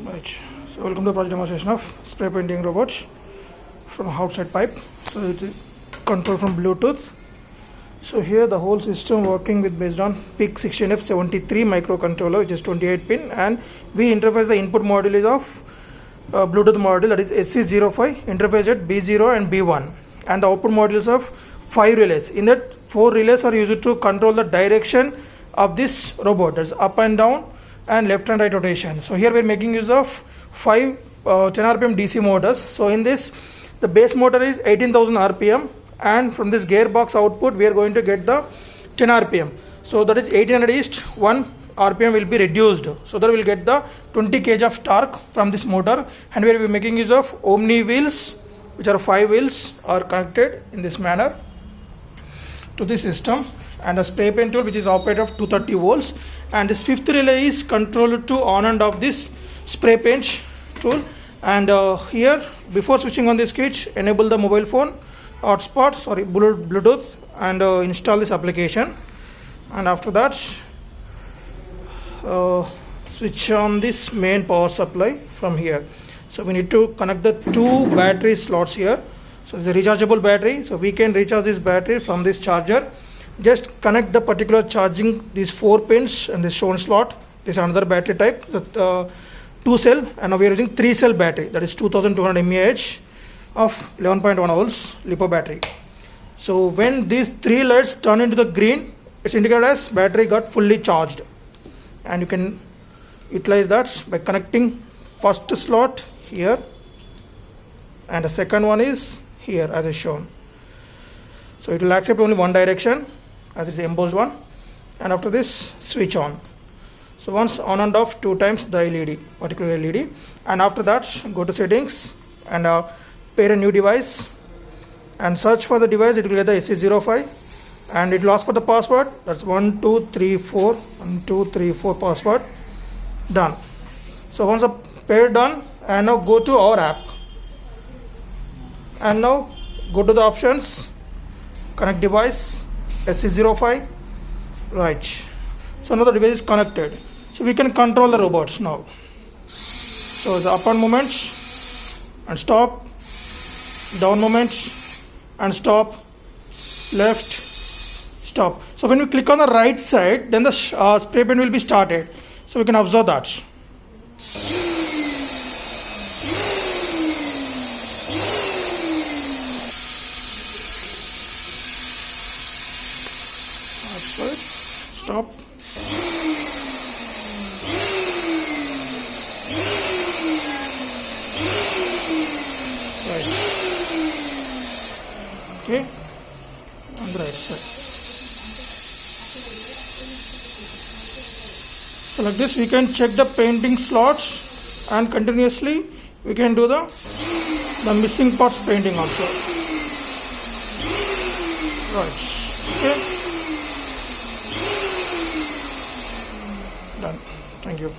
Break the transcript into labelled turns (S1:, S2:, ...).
S1: Right. So welcome to the project demonstration of spray painting robots from outside pipe. So it is control from Bluetooth. So here the whole system working with based on PIC16F73 microcontroller, which is 28 pin, and we interface the input module is of Bluetooth module, that is SC05, interface at B0 and B1, and the output modules of 5 relays. In that 4 relays are used to control the direction of this robot, that's up and down and left and right rotation. So here we are making use of 5 10 rpm DC motors. So in this the base motor is 18,000 rpm, and from this gearbox output we are going to get the 10 rpm. So that is 1800 east 1 rpm will be reduced, so that we will get the 20 kg of torque from this motor. And we will be making use of Omni wheels, which are 5 wheels are connected in this manner to the system, and a spray paint tool which is operated of 230 volts, and this fifth relay is controlled to on and off this spray paint tool. And here before switching on this switch, enable the mobile phone hotspot, Bluetooth, and install this application. And after that switch on this main power supply from here. So we need to connect the 2 battery slots here. So it's a rechargeable battery, so we can recharge this battery from this charger. Just connect the particular charging, these 4 pins and this shown slot. This is another battery type, 2 cell, and now we are using 3 cell battery, that is 2200 mAh of 11.1 volts LiPo battery. So when these 3 lights turn into the green, it's indicated as battery got fully charged, and you can utilize that by connecting first slot here, and the second one is here as is shown. So it will accept only one direction as it's embossed one, and after this switch on. So once on and off 2 times the LED, particular LED, and after that go to settings and pair a new device and search for the device. It will get the SC05 and it will ask for the password, that's 1234 password. Done. So once the pair done, and now go to our app and now go to the options, connect device SC05. Right. So now the device is connected, so we can control the robots now. So the up on movement and stop, down movement and stop, left, stop. So when we click on the right side, then the spray paint will be started. So we can observe that. Stop. Right. Okay. On the right side. So like this we can check the painting slots, and continuously we can do the missing parts painting also. Right. Okay. Done. Thank you.